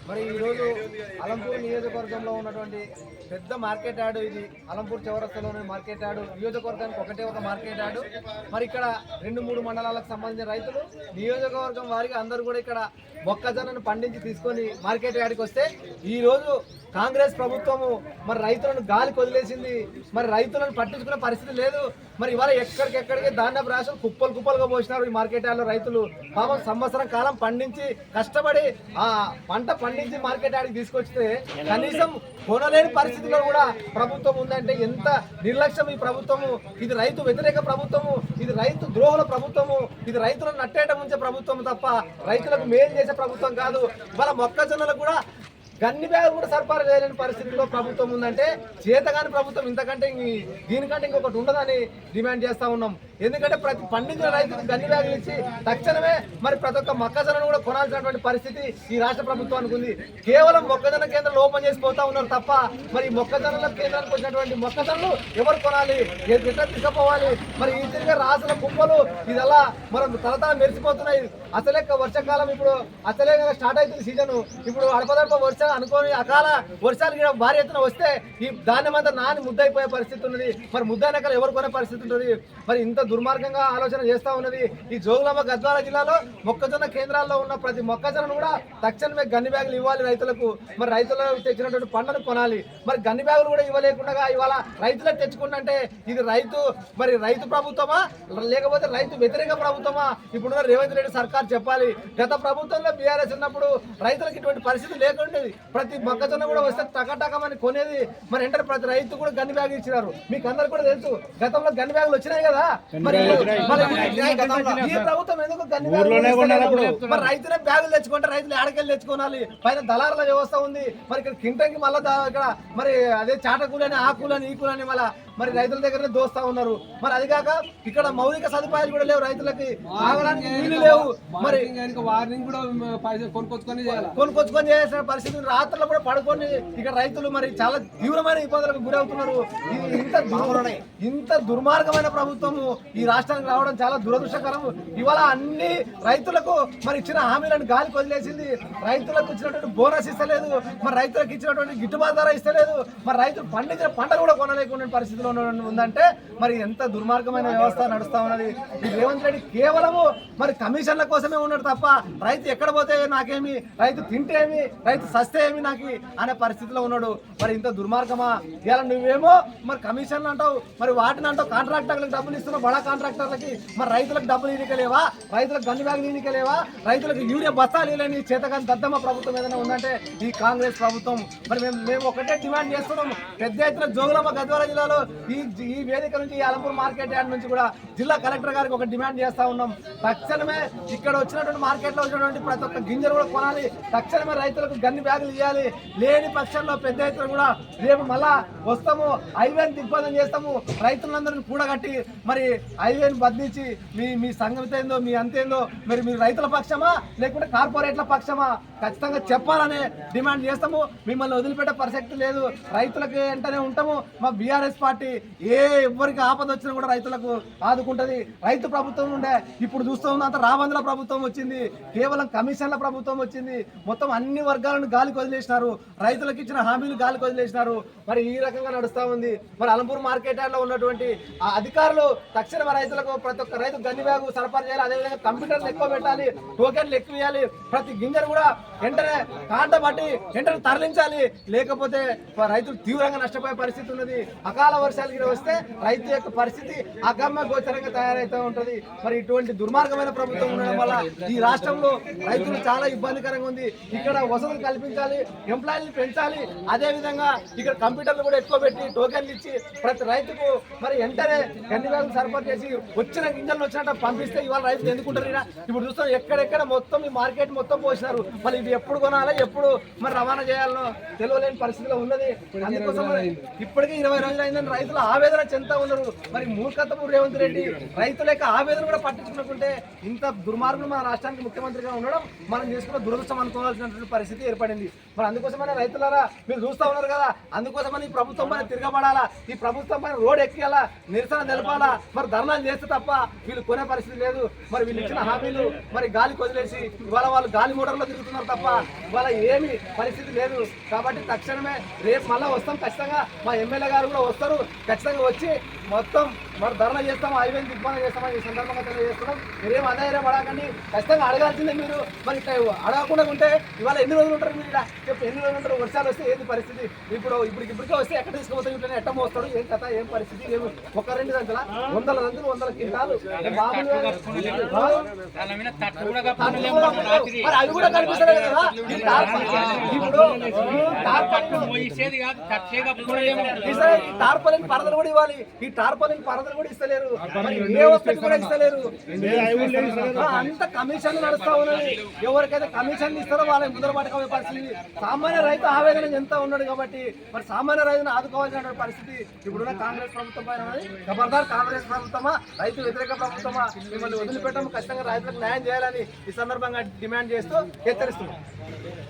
మరి ఈరోజు అలంపూర్ నియోజకవర్గంలో ఉన్నటువంటి పెద్ద మార్కెట్ యార్డు ఇది. అలంపూర్ చౌరస్తాలోని మార్కెట్ యార్డు నియోజకవర్గానికి ఒకటే ఒక మార్కెట్ యార్డు. మరి ఇక్కడ 2-3 మండలాలకు సంబంధించిన రైతులు నియోజకవర్గం వారికి అందరూ కూడా ఇక్కడ మొక్కజొన్నను పండించి తీసుకొని మార్కెట్ యార్డుకి వస్తే ఈరోజు కాంగ్రెస్ ప్రభుత్వము మరి రైతులను గాలి వదిలేసింది. మరి రైతులను పట్టించుకునే పరిస్థితి లేదు. మరి ఇవాళ ఎక్కడికెక్కడికి ధాన్యపు రాసులు కుప్పలుగా పోసినారు ఈ మార్కెట్ యార్డ్లో రైతులు. పాపం సంవత్సరం కాలం పండించి కష్టపడి ఆ పంట పండించి మార్కెట్ యార్డ్కి తీసుకొచ్చితే కనీసం కొనలేని పరిస్థితిలో కూడా ప్రభుత్వం ఉందంటే ఎంత నిర్లక్ష్యం ఈ ప్రభుత్వము. ఇది రైతు వ్యతిరేక ప్రభుత్వము, ఇది రైతు ద్రోహుల ప్రభుత్వము, ఇది రైతులను నట్టేట ఉంచే ప్రభుత్వం తప్ప రైతులకు మేలు చేసే ప్రభుత్వం కాదు. ఇవాళ మొక్కజొన్నలకు కూడా గన్ని బ్యాగులు కూడా సరఫరా చేయలేని పరిస్థితిలో ప్రభుత్వం ఉందంటే చేతగాని ప్రభుత్వం ఇంతకంటే దీనికంటే ఇంకొకటి ఉండదని డిమాండ్ చేస్తూ ఉన్నాం. ఎందుకంటే ప్రతి పండించిన రైతులకు గన్ని బ్యాగులు ఇచ్చి తక్షణమే మరి ప్రతి ఒక్క మొక్కజొన్నను కూడా కొనాల్సినటువంటి పరిస్థితి ఈ రాష్ట్ర ప్రభుత్వానికి ఉంది. కేవలం మొక్కజొన్న కేంద్రాలు ఓపెన్ చేసిపోతా ఉన్నారు తప్ప మరి మొక్కజొన్నల కేంద్రానికి వచ్చినటువంటి మొక్కజొన్నలు ఎవరు కొనాలి, ఎట్లా తీసుకుపోవాలి? మరి ఈ తిరిగే రాసుల కుప్పలు ఇదలా మనం తలతల మెరిసిపోతున్నాయి. అసలే వర్షాకాలం ఇప్పుడు అసలే స్టార్ట్ అవుతుంది సీజన్. ఇప్పుడు అడపదడప వర్షాలు అనుకోని అకాల వర్షాలు కూడా భారీ ఎత్తున వస్తే ఈ ధాన్యం అంతా నాని ముద్దయిపోయే పరిస్థితి ఉన్నది. మరి ముద్దనకలు ఎవరు కొనే పరిస్థితి ఉంటుంది? మరి ఇంత దుర్మార్గంగా ఆలోచన చేస్తూ ఉన్నది. ఈ జోగులాంబ గద్వాల జిల్లాలో మొక్కజొన్న కేంద్రాల్లో ఉన్న ప్రతి మొక్కజొన్నను కూడా తక్షణమే గన్ని బ్యాగులు ఇవ్వాలి రైతులకు. మరి రైతులకు తెచ్చినటువంటి పంటను కొనాలి. మరి గన్ని బ్యాగులు కూడా ఇవ్వలేకుండా ఇవాళ రైతులకు తెచ్చుకుంటే ఇది మరి రైతు ప్రభుత్వమా లేకపోతే రైతు వ్యతిరేక ప్రభుత్వమా? ఇప్పుడున్న రేవంత్ రెడ్డి సర్కార్ చెప్పాలి. గత ప్రభుత్వంలో బీఆర్ఎస్ ఉన్నప్పుడు రైతులకు ఇటువంటి పరిస్థితి లేకుండేది. ప్రతి మొక్కజొన్న కూడా వస్తే టకటకమని కొనేది. మరి అంటే ప్రతి రైతు కూడా గన్ని బ్యాగ్ ఇచ్చినారు. మీకు అందరు కూడా తెలుసు గతంలో గన్ని బ్యాగులు వచ్చినాయి కదా. మరి ఈ ప్రభుత్వం ఎందుకు గన్ని బ్యాగులు? మరి రైతులే బ్యాగులు తెచ్చుకుంటే రైతులు ఏడకెళ్ళి తెచ్చుకోవాలి. పైన దళారుల వ్యవస్థ ఉంది. మరి ఇక్కడ కింటకి మళ్ళీ ఇక్కడ మరి అదే చాటకూలని ఆ కూలని ఈ కూలని మళ్ళీ మరి రైతుల దగ్గరనే దోస్తా ఉన్నారు. మరి అది కాక ఇక్కడ మౌలిక సదుపాయాలు కూడా లేవు రైతులకి, తాగడానికి నీళ్లు లేవు. మరి వార్నింగ్ కూడా కొనుక్కొచ్చుకొని చేయాల్సిన పరిస్థితి. రాత్రులు కూడా పడుకొని ఇక్కడ రైతులు మరి చాలా తీవ్రమైన ఇబ్బందులకు గురవుతున్నారు. ఇంత దుర్మార్గమైన ప్రభుత్వము ఈ రాష్ట్రానికి రావడం చాలా దురదృష్టకరం. ఇవాళ అన్ని రైతులకు మరి ఇచ్చిన హామీలను గాలి వదిలేసింది. రైతులకు ఇచ్చినటువంటి బోనస్ ఇస్తలేదు, మరి రైతులకు ఇచ్చినటువంటి గిట్టుబాటు ధర ఇస్తలేదు. మరి రైతులు పండించిన పంటలు కూడా కొనలేకుండా పరిస్థితిలో ఉందంటే మరి ఎంత దుర్మార్గమైన వ్యవస్థ నడుస్తా ఉన్నది. ఈ రేవంత్ రెడ్డి కేవలము మరి కమిషన్ల కోసమే ఉన్నాడు తప్ప రైతు ఎక్కడ పోతే నాకేమి, రైతు తింటే ఏమి, రైతు సస్తే ఏమి నాకు అనే పరిస్థితిలో ఉన్నాడు. మరి ఇంత దుర్మార్గమా? ఇలా నువ్వేమో మరి కమిషన్లు అంటావు, మరి వాటిని అంటావు, కాంట్రాక్టర్లకు డబ్బులు ఇస్తున్నావు, బడా కాంట్రాక్టర్లకి. మరి రైతులకు డబ్బులు ఇనికలేవా? రైతులకు గన్ని బ్యాగులు ఇనికలేవా? రైతులకు యూరియా బస్తాలు ఇవ్వలేని చేతగాని దద్దమ్మ ప్రభుత్వం ఏదైనా ఉందంటే ఈ కాంగ్రెస్ ప్రభుత్వం. మరి మేము ఒకటే డిమాండ్ చేస్తున్నాం. పెద్ద ఎత్తున జోగులాంబ గద్వాల జిల్లాలో ఈ వేదిక నుంచి ఈ అలంపూర్ మార్కెట్ యార్డ్ నుంచి కూడా జిల్లా కలెక్టర్ గారికి ఒక డిమాండ్ చేస్తా ఉన్నాం. తక్షణమే ఇక్కడ వచ్చినటువంటి మార్కెట్లో వచ్చినటువంటి ప్రతి ఒక్క గింజలు కూడా కొనాలి. తక్షణమే రైతులకు గన్ని బ్యాగులు ఇవ్వాలి. లేని పక్షంలో పెద్ద ఎత్తున కూడా రేపు మళ్ళా వస్తాము, హైవేని దిగ్బంధం చేస్తాము. రైతులందరినీ కూడగట్టి మరి హైవేని బదిలించి మీ సంగతి ఏందో, మీ అంతేందో, మరి మీరు రైతుల పక్షమా లేకుంటే కార్పొరేట్ల పక్షమా ఖచ్చితంగా చెప్పాలనే డిమాండ్ చేస్తాము. మిమ్మల్ని వదిలిపెట్టే ప్రసక్తి లేదు. రైతులకు వెంటనే ఉంటాము. మా బీఆర్ఎస్ పార్టీ ఎవరికి ఆపద వచ్చినా కూడా రైతులకు ఆదుకుంటది. రైతు ప్రభుత్వం ఉండే ఇప్పుడు చూస్తూ ఉన్నంత రాబందుల ప్రభుత్వం వచ్చింది, కేవలం కమిషన్ల ప్రభుత్వం వచ్చింది. మొత్తం అన్ని వర్గాలను గాలికి వదిలేసినారు. రైతులకు ఇచ్చిన హామీలు గాలికి వదిలేసినారు. మరి ఈ రకంగా నడుస్తూ ఉంది. మరి అలంపూర్ మార్కెట్ యార్డ్లో ఉన్నటువంటి అధికారులు తక్షణ రైతులకు ప్రతి ఒక్క రైతు గన్ని బ్యాగు సరఫరా చేయాలి. అదేవిధంగా కంప్యూటర్లు ఎక్కువ పెట్టాలి, టోకెన్లు ఎక్కువ ఇవ్వాలి. ప్రతి గింజను కూడా వెంటనే కాంట పట్టి వెంటనే తరలించాలి. లేకపోతే రైతులు తీవ్రంగా నష్టపోయే పరిస్థితి ఉన్నది. అకాల వర్షాలు వస్తే రైతు యొక్క పరిస్థితి అగమ్య గోచరంగా తయారైతూ ఉంటది. మరి ఇటువంటి దుర్మార్గమైన ప్రభుత్వం ఉండడం వల్ల ఈ రాష్ట్రంలో రైతులు చాలా ఇబ్బందికరంగా ఉంది. ఇక్కడ వసతులు కల్పించాలి, ఎంప్లాయీలు పెంచాలి. అదే విధంగా ఇక్కడ కంప్యూటర్లు కూడా ఎక్కువ పెట్టి టోకెన్లు ఇచ్చి ప్రతి రైతుకు మరి వెంటనే గన్ని బ్యాగులు సరఫరా చేసి వచ్చిన గింజలు వచ్చినట్టు పంపిస్తే ఇవాళ రైతులు ఎందుకుంటారు? ఇప్పుడు చూస్తాం ఎక్కడెక్కడ మొత్తం ఈ మార్కెట్ మొత్తం పోసినారు. మరి ఇది ఎప్పుడు కొనాలి, ఎప్పుడు మరి రవాణా చేయాలనో తెలియలేని పరిస్థితిలో ఉన్నది. అందుకోసం ఇప్పటికీ 20 రోజులు అయిందని రైతులు ఆవేదన చెందుతా ఉన్నారు. మరి మూర్ఖతము రేవంత్ రెడ్డి రైతుల యొక్క ఆవేదన కూడా పట్టించుకుంటే ఇంత దుర్మార్గులు మన రాష్ట్రానికి ముఖ్యమంత్రిగా ఉండడం మనం చేసుకున్న దురదృష్టం అనుకోవాల్సినటువంటి పరిస్థితి ఏర్పడింది. మరి అందుకోసమనే రైతులారా మీరు చూస్తూ ఉన్నారు కదా, అందుకోసమని ఈ ప్రభుత్వం పైన తిరగబడాలా, ఈ ప్రభుత్వం పైన రోడ్ ఎక్కియాలా, నిరసన నిలపాలా. మరి ధర్నాలు చేస్తే తప్ప వీళ్ళు కొనే పరిస్థితి లేదు. మరి వీళ్ళు ఇచ్చిన హామీలు మరి గాలికి వదిలేసి ఇవాళ వాళ్ళు గాలి మోటార్లో తిరుగుతున్నారు తప్ప తప్ప ఇవాళ ఏమి పరిస్థితి లేదు. కాబట్టి తక్షణమే రేపు మళ్ళీ వస్తాం ఖచ్చితంగా. మా ఎమ్మెల్యే గారు కూడా వస్తారు, ఖచ్చితంగా వచ్చి మొత్తం మరి ధర్నా చేస్తాం, హైవే దిగ్బంధం చేస్తామని ఈ సందర్భంగా తెలియజేస్తున్నాం. మీరేం అధైర్యం పడకండి, ఖచ్చితంగా అడగాల్సిందే మీరు. మరి అడగకుండా ఉంటే ఇవాళ ఎన్ని రోజులు ఉంటారు మీరు ఇక్కడ చెప్పి, ఎన్ని రోజులు ఉంటారు? వర్షాలు వస్తే ఏంది పరిస్థితి? ఇప్పటికే వస్తే ఎక్కడ తీసుకుపోతాం? ఇట్లా ఎట్ట మోస్తాడు? ఏం కథ, ఏం పరిస్థితి? ఏం ఒక 2 గంటల 100 గంటలు 100 క్వింటాలు మరి అవి కూడా కనిపిస్తలేదు కదా. ఈ టార్పలిన్ పరదలు కూడా ఇవ్వాలి, ఈ టార్పలిన్ పరదలు కూడా ఇస్తలేరు, ఏ వస్తువులు కూడా ఇస్తలేరు. అంత కమిషన్లు నడుస్తా ఉన్నది. ఎవరికైతే కమిషన్లు ఇస్తారో వాళ్ళకి ముందర పట్టుకోవే పరిస్థితి. సామాన్య రైతు ఆవేదన ఎంత ఉన్నాడు కాబట్టి మరి సామాన్య రైతును ఆదుకోవాల్సిన పరిస్థితి ఇప్పుడున్న కాంగ్రెస్ ప్రభుత్వం పైన ఉన్నది. ఖబర్దార్ కాంగ్రెస్ ప్రభుత్వమా, రైతు వ్యతిరేక ప్రభుత్వమా, మిమ్మల్ని వదిలిపెట్టము, ఖచ్చితంగా రైతులకు న్యాయం చేయాలని ఈ సందర్భంగా డిమాండ్ చేస్తూ హెచ్చరిస్తున్నాం.